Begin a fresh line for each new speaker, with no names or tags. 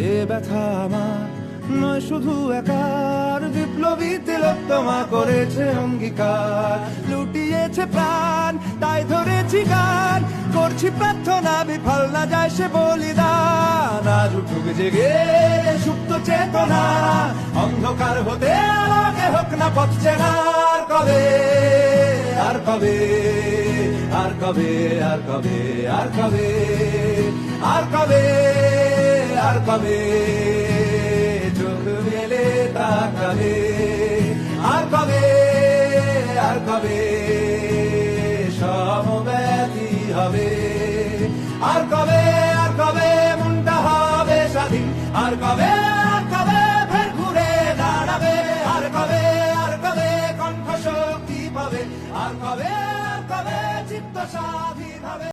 এ ব্যথা আমার নয় শুধু একার, বিপ্লবী তিলোত্তমা করেছে অঙ্গীকার, লুটিয়েছে প্রাণ তাই ধরেছি গান, করছি প্রার্থনা বিফল না যায় সে বলিদান। আজ উঠুক জেগে সুপ্ত চেতনা, অন্ধকার হতে আলোকে হোক না পথ চেনা। আর কবে, আর কবে, আর কবে, আর কবে, আর কবে, আর কবে, আর কবে চোখ মেলে তাকাবে, আর কবে, আর কবে সমব্যথী হবে, আর কবে, আর কবে মনটা হবে স্বাধীন, আর কবে